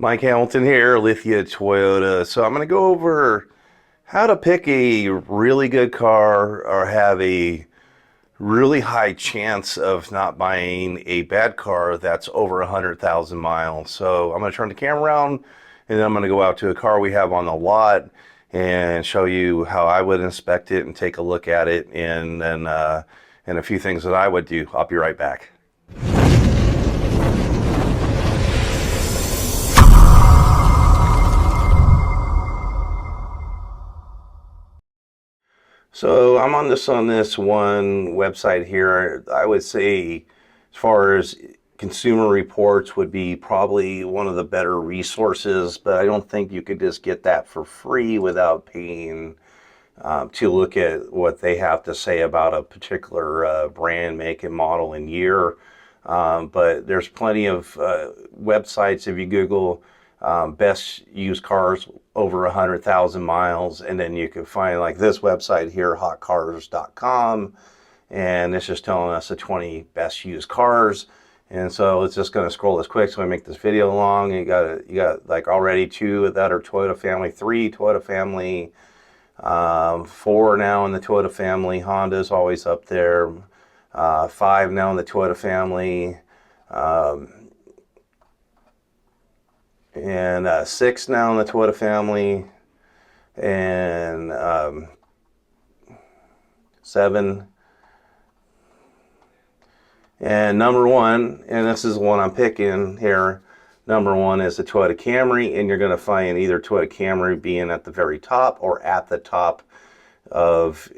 Mike Hamilton here, Lithia Toyota. So I'm going to go over how to pick a really good car or have a really high chance of not buying a bad car that's over 100,000 miles. So I'm going to turn the camera around and then I'm going to go out to a car we have on the lot and show you how I would inspect it and take a look at it, and then and a few things that I would do. I'll be right back. So I'm on this one website here. I would say, as far as Consumer Reports would be probably one of the better resources, but I don't think you could just get that for free without paying to look at what they have to say about a particular brand, make, and model and year. But there's plenty of websites. If you Google best used cars over 100,000 miles, and then you can find like this website here, hotcars.com, and it's just telling us the 20 best used cars. And so it's just going to scroll this quick, so I make this video long. You got like already 2 that are Toyota family, 3 Toyota family, 4 now in the Toyota family. Honda's always up there. 5 now in the Toyota family. And 6 now in the Toyota family, and 7. And number 1, and this is the one I'm picking here, number 1 is the Toyota Camry, and you're going to find either Toyota Camry being at the very top or at the top of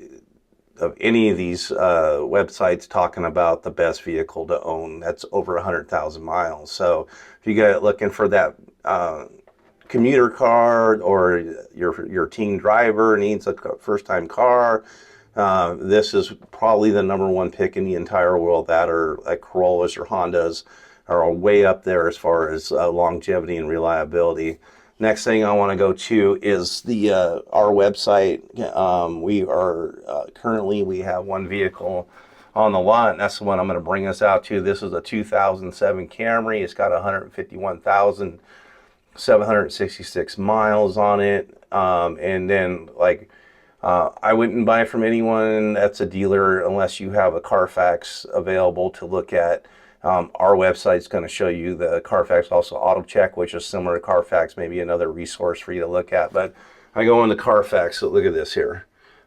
any of these websites talking about the best vehicle to own that's over 100,000 miles. So if you got looking for that commuter car, or your teen driver needs a first-time car, this is probably the number 1 pick in the entire world. That, or like Corollas or Hondas, are way up there as far as longevity and reliability. Next thing I want to go to is the our website. We are currently, we have one vehicle on the lot, and that's the one I'm going to bring us out to. This is a 2007 Camry. It's got 151,766 miles on it. And then like I wouldn't buy from anyone that's a dealer unless you have a Carfax available to look at. Our website's going to show you the Carfax, also AutoCheck, which is similar to Carfax, maybe another resource for you to look at. But I go into Carfax, so look at this here.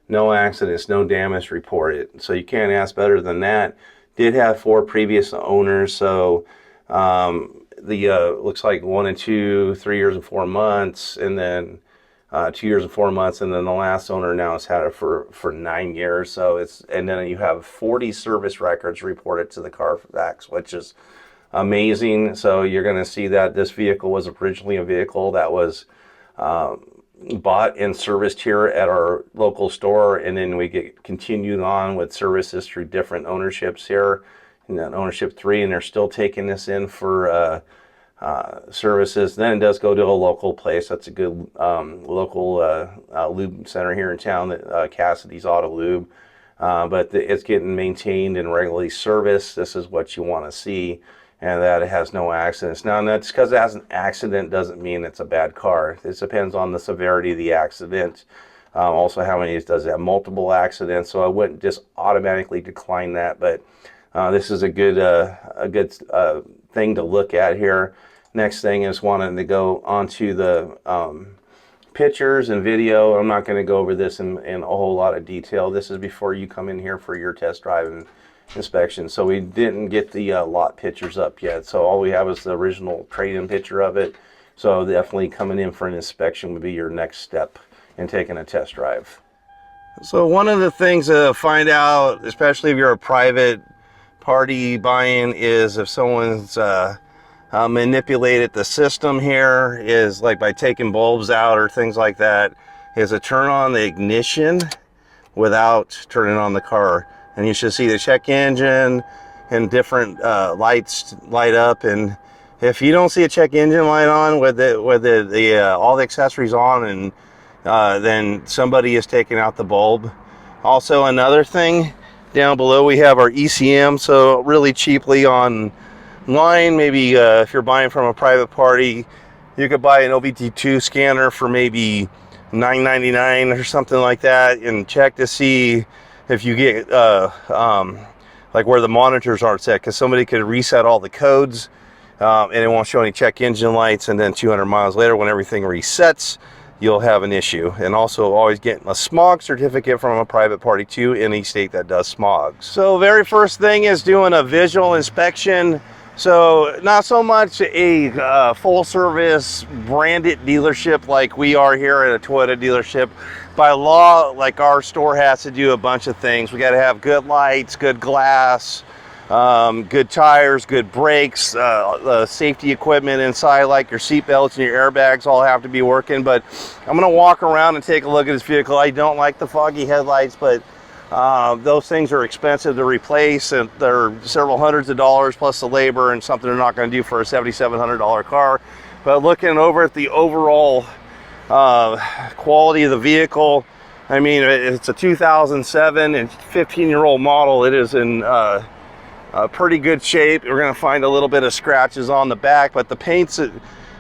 No accidents, no damage reported. So you can't ask better than that. Did have 4 previous owners, so looks like 1 and 2, 3 years and 4 months, and then 2 years and 4 months, and then the last owner now has had it for 9 years. So it's, and then you have 40 service records reported to the Carfax, which is amazing. So you're going to see that this vehicle was originally a vehicle that was bought and serviced here at our local store, and then we get continued on with services through different ownerships here, and then ownership 3, and they're still taking this in for services. Then it does go to a local place. That's a good local lube center here in town, that Cassidy's Auto Lube. But it's getting maintained and regularly serviced. This is what you want to see, and that it has no accidents. Now, that's because it has an accident doesn't mean it's a bad car. It depends on the severity of the accident. Also, how many does it have? Multiple accidents. So I wouldn't just automatically decline that, but this is a good thing to look at here. Next thing is wanting to go onto the pictures and video. I'm not going to go over this in a whole lot of detail. This is before you come in here for your test drive and inspection. So we didn't get the lot pictures up yet. So all we have is the original trade-in picture of it. So definitely coming in for an inspection would be your next step in taking a test drive. So one of the things to find out, especially if you're a private party buying, is if someone's manipulated the system here, is like by taking bulbs out or things like that, is to turn on the ignition without turning on the car. And you should see the check engine and different lights light up. And if you don't see a check engine light on with all the accessories on, and then somebody is taking out the bulb. Also, another thing, down below we have our ECM. So really cheaply online, maybe if you're buying from a private party, You could buy an OBD2 scanner for maybe $9.99 or something like that, and check to see if you get like where the monitors aren't set, because somebody could reset all the codes and it won't show any check engine lights, and then 200 miles later when everything resets, you'll have an issue. And also always get a smog certificate from a private party too, in any state that does smog. So very first thing is doing a visual inspection. So not so much a full service branded dealership like we are here at a Toyota dealership. By law, like our store has to do a bunch of things. We got to have good lights, good glass, good tires, good brakes, safety equipment inside like your seat belts and your airbags all have to be working. But I'm going to walk around and take a look at this vehicle. I don't like the foggy headlights, but those things are expensive to replace, and they're several hundreds of dollars plus the labor, and something they're not going to do for a $7,700 car. But looking over at the overall quality of the vehicle, I mean, it's a 2007 and 15-year-old model. It is in pretty good shape. We're going to find a little bit of scratches on the back, but the paint's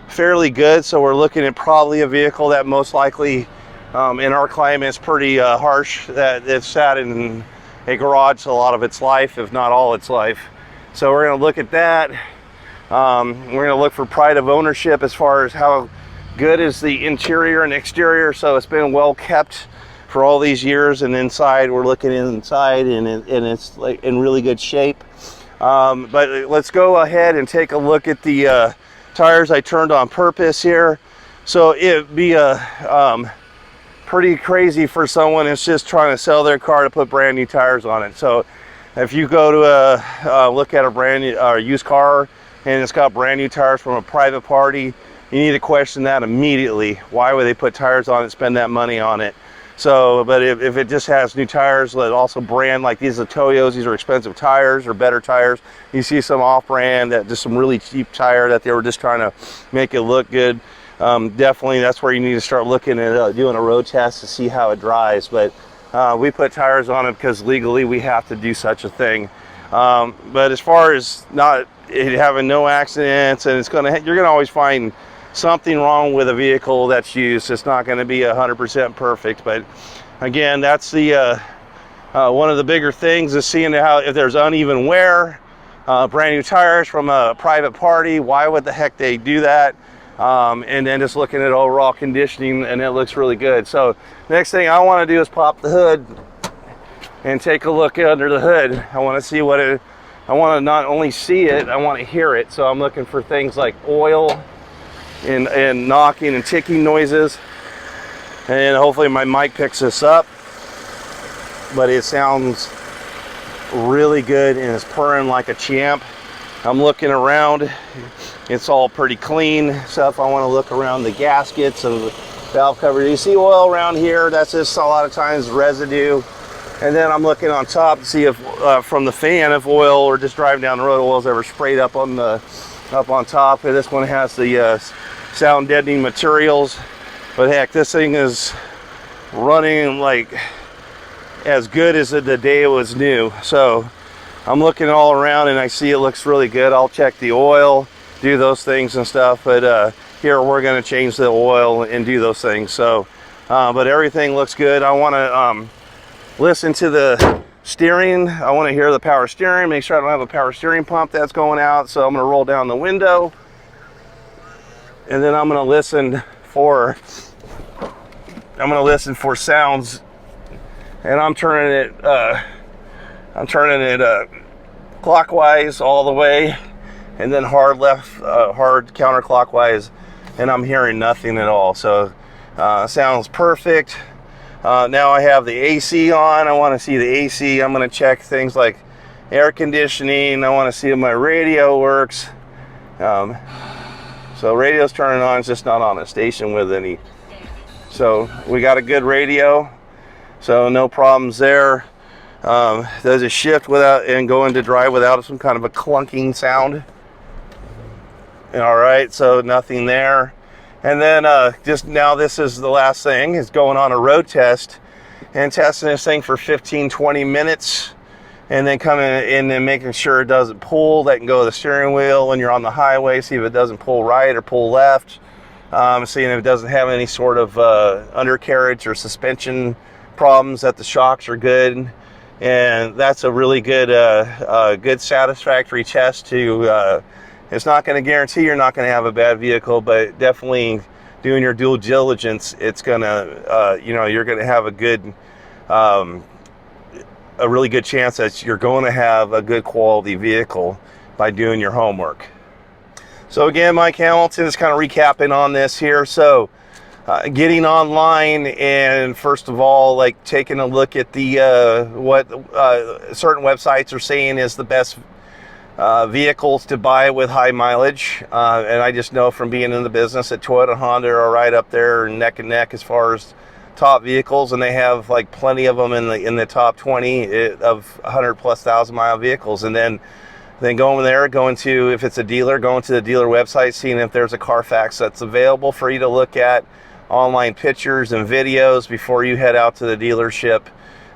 fairly good, so we're looking at probably a vehicle that most likely in our climate is pretty harsh, that it's sat in a garage a lot of its life, if not all its life. So we're going to look at that. We're going to look for pride of ownership as far as how good is the interior and exterior. So it's been well kept for all these years, and inside, we're looking inside, and it's like in really good shape. But let's go ahead and take a look at the tires I turned on purpose here. So it'd be a pretty crazy for someone that's just trying to sell their car to put brand new tires on it. So if you go to look at a brand new used car and it's got brand new tires from a private party, you need to question that immediately. Why would they put tires on it, spend that money on it? So, but if it just has new tires, let also brand, like these are Toyos, these are expensive tires or better tires. You see some off-brand, that just some really cheap tire that they were just trying to make it look good. Definitely that's where you need to start looking at doing a road test to see how it drives. But we put tires on it because legally we have to do such a thing. But as far as not having no accidents, and you're gonna always find something wrong with a vehicle that's used. It's not going to be 100% perfect, but again, that's the one of the bigger things is seeing how if there's uneven wear, brand new tires from a private party, why would the heck they do that? And then just looking at overall conditioning, and it looks really good. So next thing I want to do is pop the hood and take a look under the hood. I want to see I want to not only see it, I want to hear it. So I'm looking for things like oil and knocking and ticking noises, and hopefully my mic picks this up. But it sounds really good and it's purring like a champ. I'm looking around, it's all pretty clean stuff. I want to look around the gaskets and the valve cover. You see oil around here, that's just a lot of times residue. And then I'm looking on top to see if from the fan, if oil, or just driving down the road, oil's ever sprayed up on top. And this one has the sound deadening materials. But heck, this thing is running like as good as the day it was new. So I'm looking all around and I see it looks really good. I'll check the oil, do those things and stuff. But here we're going to change the oil and do those things. So, but everything looks good. I want to listen to the steering. I want to hear the power steering, make sure I don't have a power steering pump that's going out. So I'm going to roll down the window, and then I'm going to listen for sounds, and I'm turning it clockwise all the way, and then hard counterclockwise, and I'm hearing nothing at all. So sounds perfect. Now I have the AC on. I want to see the AC. I'm going to check things like air conditioning. I want to see if my radio works. So radio's turning on, it's just not on a station with any. So we got a good radio, so no problems there. Does it shift without and go into drive without some kind of a clunking sound? All right, so nothing there. And then just now, this is the last thing, is going on a road test and testing this thing for 15-20 minutes, and then coming in and making sure it doesn't pull. That can go to the steering wheel when you're on the highway, see if it doesn't pull right or pull left. seeing if it doesn't have any sort of undercarriage or suspension problems, that the shocks are good. And that's a really good, good satisfactory test to, it's not going to guarantee you're not going to have a bad vehicle, but definitely doing your due diligence, it's going to, you're going to have a good, a really good chance that you're going to have a good quality vehicle by doing your homework. So again, Mike Hamilton is kind of recapping on this here. So getting online and first of all, like taking a look at the what certain websites are saying is the best vehicles to buy with high mileage. And I just know from being in the business that Toyota and Honda are right up there neck and neck as far as top vehicles, and they have like plenty of them in the top 20 of 100,000+ mile vehicles. And then going to, if it's a dealer, going to the dealer website, seeing if there's a Carfax that's available for you to look at, online pictures and videos before you head out to the dealership,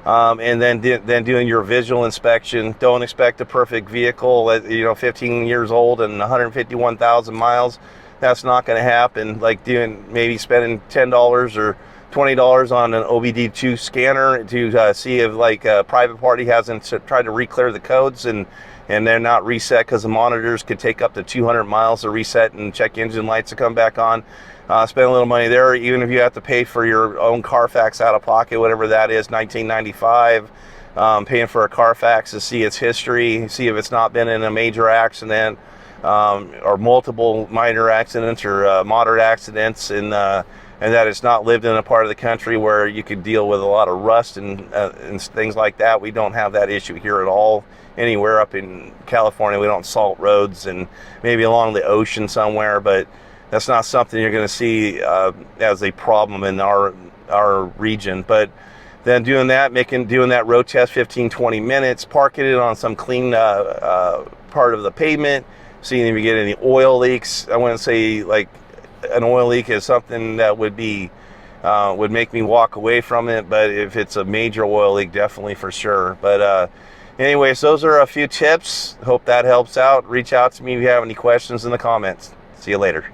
and then doing your visual inspection. Don't expect a perfect vehicle at 15 years old and 151,000 miles. That's not going to happen. Like maybe spending $10 or $20 on an OBD2 scanner to see if like a private party hasn't tried to re-clear the codes and they're not reset, because the monitors could take up to 200 miles to reset and check engine lights to come back on. Spend a little money there, even if you have to pay for your own Carfax out of pocket, whatever that is, $19.95. Paying for a Carfax to see its history, see if it's not been in a major accident, or multiple minor accidents or moderate accidents, and that it's not lived in a part of the country where you could deal with a lot of rust and things like that. We don't have that issue here at all. Anywhere up in California, we don't salt roads, and maybe along the ocean somewhere, but that's not something you're going to see as a problem in our region. But then doing that road test 15-20 minutes, parking it on some clean part of the pavement, seeing if you get any oil leaks. I wouldn't say like an oil leak is something that would make me walk away from it, but if it's a major oil leak, definitely for sure. But anyways, those are a few tips. Hope that helps out. Reach out to me if you have any questions in the comments. See you later.